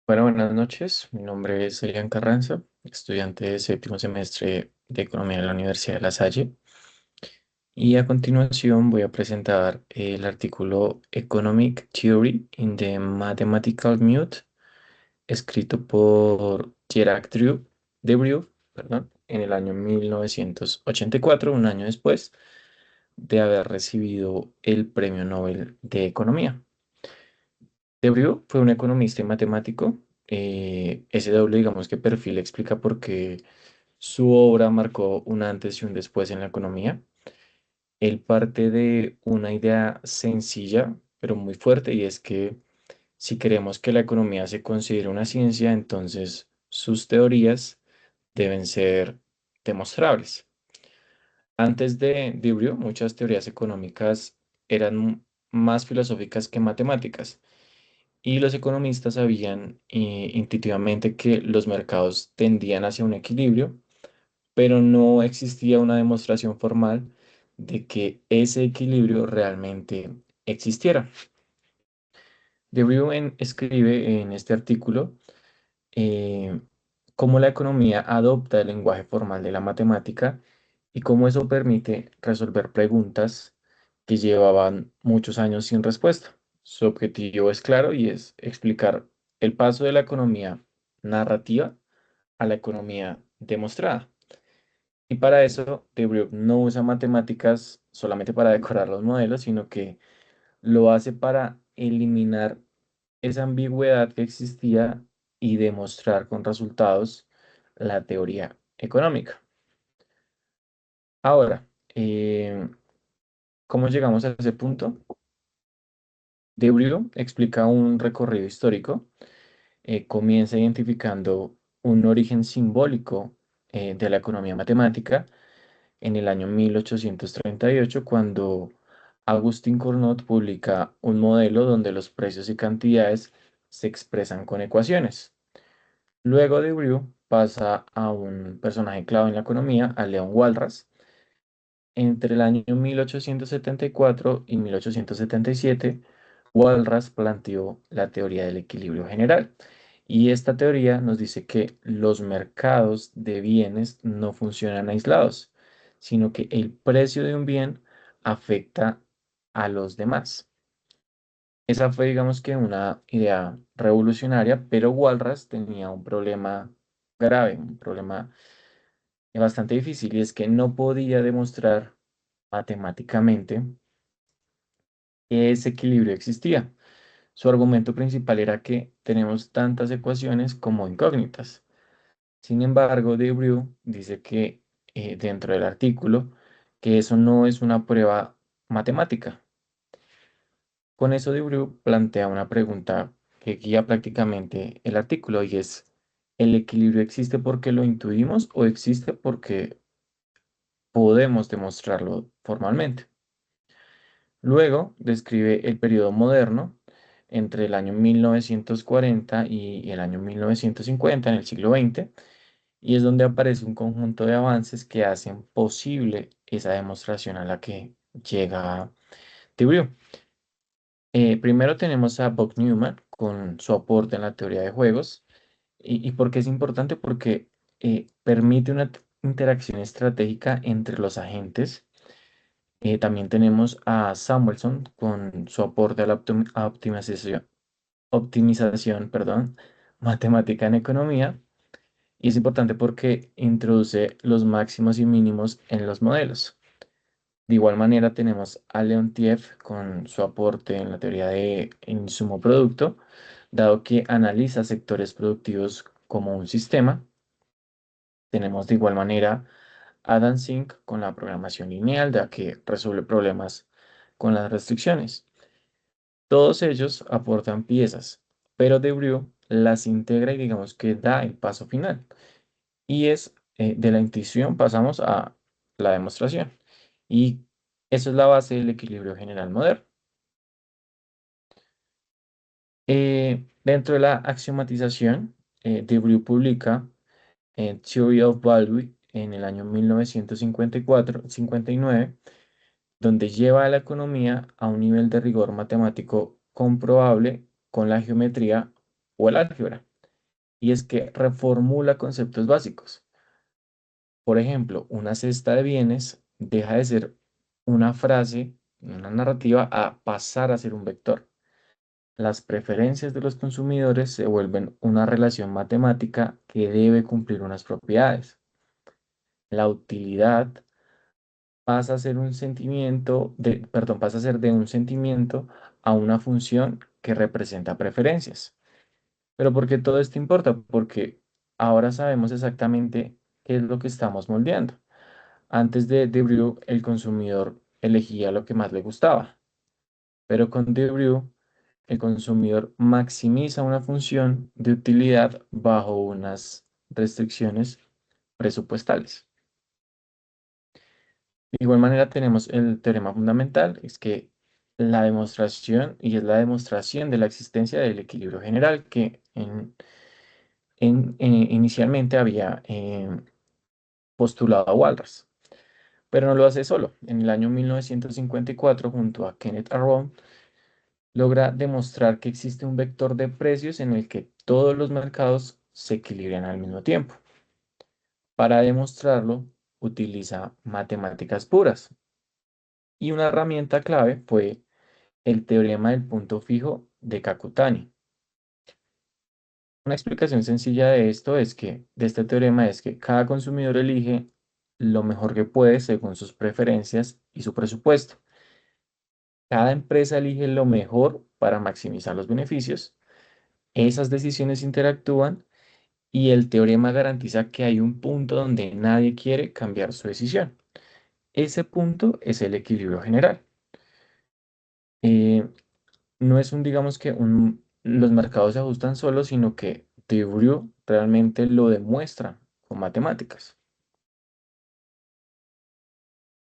Bueno, buenas noches. Mi nombre es Elian Carranza, estudiante de séptimo semestre de Economía de la Universidad de La Salle. Y a continuación voy a presentar el artículo Economic Theory in the Mathematical Mode, escrito por Debrew, perdón, en el año 1984, un año después de haber recibido el Premio Nobel de Economía. Debrew fue un economista y matemático. Ese doble, digamos que perfil explica por qué su obra marcó un antes y un después en la economía. Él parte de una idea sencilla, pero muy fuerte, y es que si queremos que la economía se considere una ciencia, entonces sus teorías deben ser demostrables. Antes de Debrew, muchas teorías económicas eran más filosóficas que matemáticas. Y los economistas sabían intuitivamente que los mercados tendían hacia un equilibrio, pero no existía una demostración formal de que ese equilibrio realmente existiera. De Bruin escribe en este artículo eh, cómo la economía adopta el lenguaje formal de la matemática y cómo eso permite resolver preguntas que llevaban muchos años sin respuesta. Su objetivo es claro y es explicar el paso de la economía narrativa a la economía demostrada. Y para eso, Debreu no usa matemáticas solamente para decorar los modelos, sino que lo hace para eliminar esa ambigüedad que existía y demostrar con resultados la teoría económica. Ahora, ¿cómo llegamos a ese punto? Debreu explica un recorrido histórico. Comienza identificando un origen simbólico de la economía matemática en el año 1838, cuando Agustín Cournot publica un modelo donde los precios y cantidades se expresan con ecuaciones. Luego de Brew pasa a un personaje clave en la economía, a Leon Walras. Entre el año 1874 y 1877, Walras planteó la teoría del equilibrio general. Y esta teoría nos dice que los mercados de bienes no funcionan aislados, sino que el precio de un bien afecta a los demás. Esa fue, digamos que, una idea revolucionaria, pero Walras tenía un problema grave, un problema bastante difícil, y es que no podía demostrar matemáticamente que ese equilibrio existía. Su argumento principal era que tenemos tantas ecuaciones como incógnitas. Sin embargo, Debreu dice que dentro del artículo que eso no es una prueba matemática. Con eso, Debreu plantea una pregunta que guía prácticamente el artículo, y es: ¿el equilibrio existe porque lo intuimos o existe porque podemos demostrarlo formalmente? Luego describe el periodo moderno entre el año 1940 y el año 1950, en el siglo XX, y es donde aparece un conjunto de avances que hacen posible esa demostración a la que llega Debreu. Primero tenemos a Bob Newman con su aporte en la teoría de juegos. ¿Y por qué es importante? Porque permite una interacción estratégica entre los agentes. También tenemos a Samuelson con su aporte a la optimización, perdón, matemática en economía. Y es importante porque introduce los máximos y mínimos en los modelos. De igual manera tenemos a Leontief con su aporte en la teoría de insumo producto, dado que analiza sectores productivos como un sistema. Tenemos de igual manera a Dan Sink con la programación lineal, ya que resuelve problemas con las restricciones. Todos ellos aportan piezas, pero Debreu las integra y digamos que da el paso final. Y es de la intuición pasamos a la demostración. Y eso es la base del equilibrio general moderno. Dentro de la axiomatización, Debreu publica Theory of Value en el año 1959, donde lleva a la economía a un nivel de rigor matemático comprobable con la geometría o el álgebra. y es que reformula conceptos básicos. Por ejemplo, una cesta de bienes deja de ser una frase, una narrativa, a pasar a ser un vector. Las preferencias de los consumidores se vuelven una relación matemática que debe cumplir unas propiedades. La utilidad pasa a ser un sentimiento pasa a ser de un sentimiento a una función que representa preferencias. Pero ¿por qué todo esto importa? Porque ahora sabemos exactamente qué es lo que estamos moldeando. Antes de Brew, el consumidor elegía lo que más le gustaba, pero con Brew, el consumidor maximiza una función de utilidad bajo unas restricciones presupuestales. De igual manera tenemos el teorema fundamental, es que la demostración, y es la demostración de la existencia del equilibrio general que inicialmente había postulado a Walras, pero no lo hace solo. En el año 1954, junto a Kenneth Arrow, logra demostrar que existe un vector de precios en el que todos los mercados se equilibran al mismo tiempo. Para demostrarlo, utiliza matemáticas puras, y una herramienta clave fue el teorema del punto fijo de Kakutani. Una explicación sencilla de esto es que, de este teorema, es que cada consumidor elige lo mejor que puede según sus preferencias y su presupuesto. Cada empresa elige lo mejor para maximizar los beneficios. Esas decisiones interactúan y el teorema garantiza que hay un punto donde nadie quiere cambiar su decisión. Ese punto es el equilibrio general. Eh, no es digamos que los mercados se ajustan solos, sino que Debreu realmente lo demuestra con matemáticas.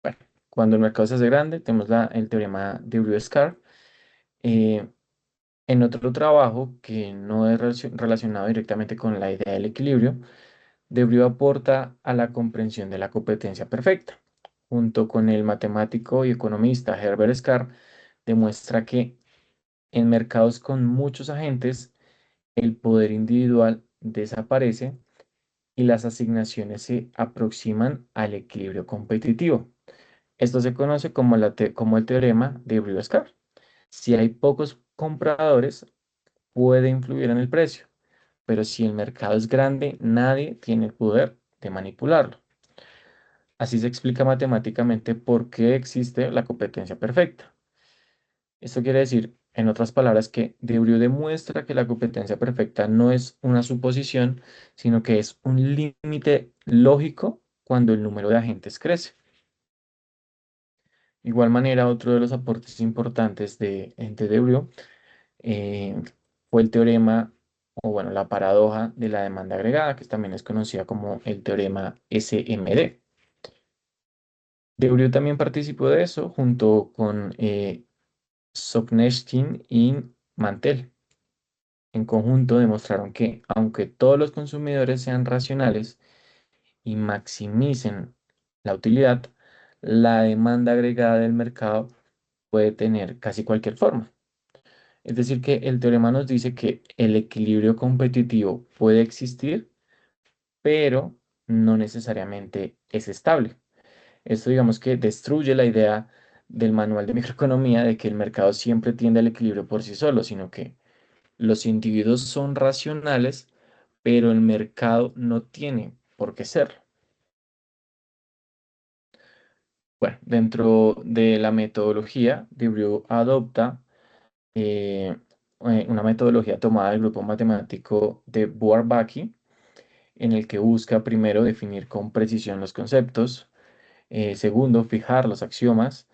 Bueno, cuando el mercado se hace grande, tenemos el teorema de Brew-Scar. Eh, en otro trabajo que no es relacionado directamente con la idea del equilibrio, Debreu aporta a la comprensión de la competencia perfecta. Junto con el matemático y economista Herbert Scar, demuestra que en mercados con muchos agentes, el poder individual desaparece y las asignaciones se aproximan al equilibrio competitivo. Esto se conoce como, como el teorema de Brew-Scar. Si hay pocos compradores, puede influir en el precio, pero si el mercado es grande, nadie tiene el poder de manipularlo. Así se explica matemáticamente por qué existe la competencia perfecta. Esto quiere decir, en otras palabras, que Debreu demuestra que la competencia perfecta no es una suposición, sino que es un límite lógico cuando el número de agentes crece. De igual manera, otro de los aportes importantes de Debreu eh, fue el teorema, o bueno, la paradoja de la demanda agregada, que también es conocida como el teorema SMD. Debreu también participó de eso junto con Soknestein y Mantel. En conjunto demostraron que, aunque todos los consumidores sean racionales y maximicen la utilidad, la demanda agregada del mercado puede tener casi cualquier forma. Es decir, que el teorema nos dice que el equilibrio competitivo puede existir, pero no necesariamente es estable. Esto digamos que destruye la idea del manual de microeconomía de que el mercado siempre tiende al equilibrio por sí solo, sino que los individuos son racionales, pero el mercado no tiene por qué serlo. Bueno, dentro de la metodología, Debreu adopta eh, una metodología tomada del grupo matemático de Bourbaki, en el que busca primero definir con precisión los conceptos, segundo, fijar los axiomas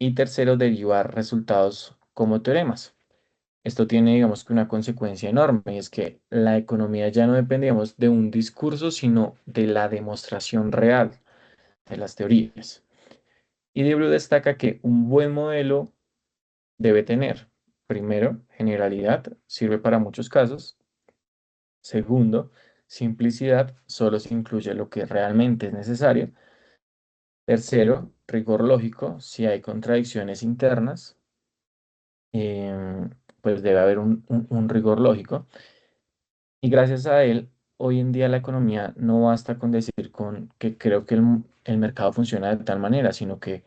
y tercero, derivar resultados como teoremas. Esto tiene, digamos que una consecuencia enorme, y es que la economía ya no dependemos de un discurso, sino de la demostración real de las teorías. Y Debrew destaca que un buen modelo debe tener, primero, generalidad, sirve para muchos casos. Segundo, simplicidad, solo se incluye lo que realmente es necesario. Tercero, rigor lógico, si hay contradicciones internas, em, pues debe haber un rigor lógico. Y gracias a él, hoy en día la economía no basta con decir con que creo que el mercado funciona de tal manera, sino que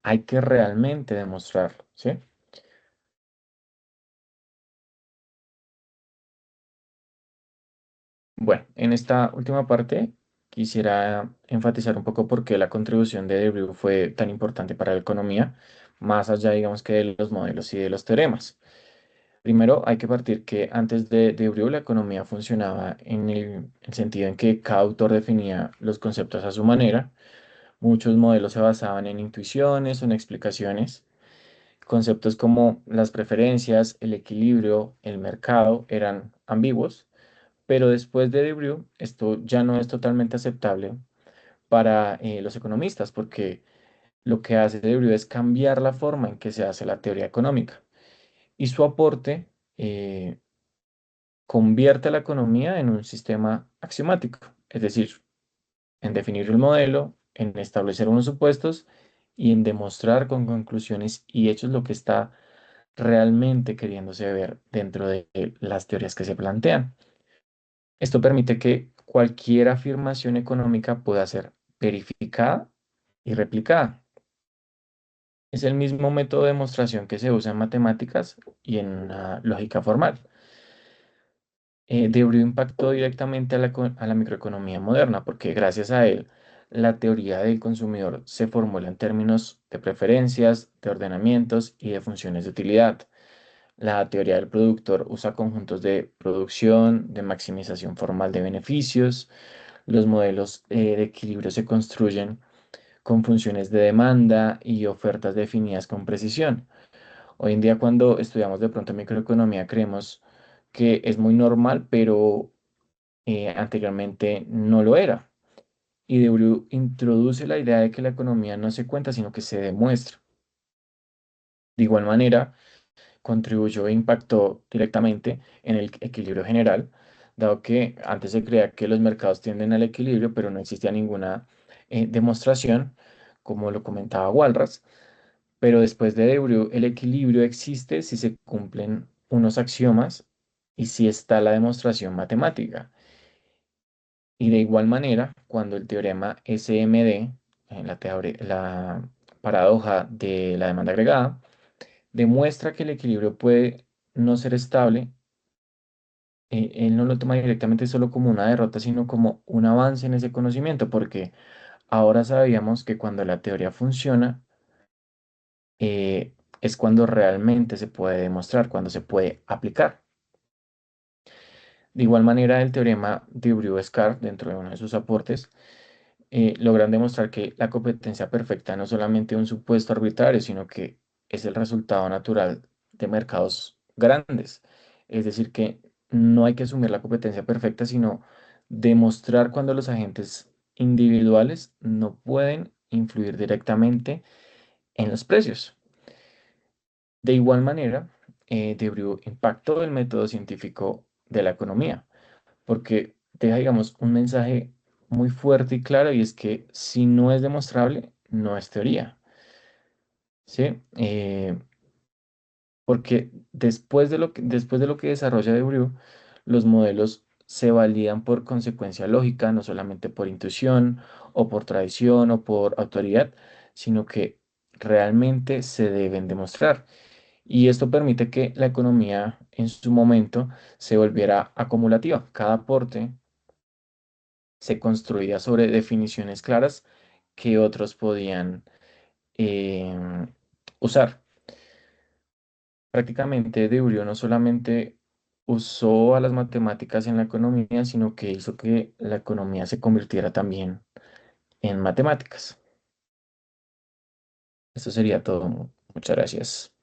hay que realmente demostrarlo, ¿sí? Bueno, en esta última parte quisiera enfatizar un poco por qué la contribución de Debreu fue tan importante para la economía, más allá, digamos, que de los modelos y de los teoremas. Primero, hay que partir que antes de Debreu la economía funcionaba en el sentido en que cada autor definía los conceptos a su manera. Muchos modelos se basaban en intuiciones o en explicaciones. Conceptos como las preferencias, el equilibrio, el mercado eran ambiguos, pero después de Debreu esto ya no es totalmente aceptable para los economistas, porque lo que hace Debreu es cambiar la forma en que se hace la teoría económica. Y su aporte convierte a la economía en un sistema axiomático, es decir, en definir el modelo, en establecer unos supuestos y en demostrar con conclusiones y hechos lo que está realmente queriéndose ver dentro de las teorías que se plantean. Esto permite que cualquier afirmación económica pueda ser verificada y replicada. Es el mismo método de demostración que se usa en matemáticas y en lógica formal. Debreu impactó directamente a a la microeconomía moderna porque gracias a él la teoría del consumidor se formula en términos de preferencias, de ordenamientos y de funciones de utilidad. La teoría del productor usa conjuntos de producción, de maximización formal de beneficios. Los modelos de equilibrio se construyen con funciones de demanda y ofertas definidas con precisión. Hoy en día, cuando estudiamos de pronto microeconomía, creemos que es muy normal, pero anteriormente no lo era. Y Debreu introduce la idea de que la economía no se cuenta, sino que se demuestra. De igual manera, contribuyó e impactó directamente en el equilibrio general, dado que antes se creía que los mercados tienden al equilibrio, pero no existía ninguna demostración, como lo comentaba Walras. Pero después de Debreu, el equilibrio existe si se cumplen unos axiomas y si está la demostración matemática. Y de igual manera, cuando el teorema SMD, en la paradoja de la demanda agregada, demuestra que el equilibrio puede no ser estable, él no lo toma directamente solo como una derrota, sino como un avance en ese conocimiento, porque ahora sabíamos que cuando la teoría funciona, es cuando realmente se puede demostrar, cuando se puede aplicar. De igual manera, el teorema de Brieux-Descartes, dentro de uno de sus aportes, logran demostrar que la competencia perfecta no es solamente un supuesto arbitrario, sino que es el resultado natural de mercados grandes. Es decir, que no hay que asumir la competencia perfecta, sino demostrar cuando los agentes individuales no pueden influir directamente en los precios. De igual manera, Debreu impactó el método científico de la economía, porque deja, digamos, un mensaje muy fuerte y claro, y es que si no es demostrable, no es teoría, ¿sí? Porque después de lo que desarrolla Debreu, los modelos se validan por consecuencia lógica, no solamente por intuición o por tradición o por autoridad, sino que realmente se deben demostrar. Y esto permite que la economía en su momento se volviera acumulativa. Cada aporte se construía sobre definiciones claras que otros podían usar. Prácticamente Deurio no solamente usó a las matemáticas en la economía, sino que hizo que la economía se convirtiera también en matemáticas. Eso sería todo. Muchas gracias.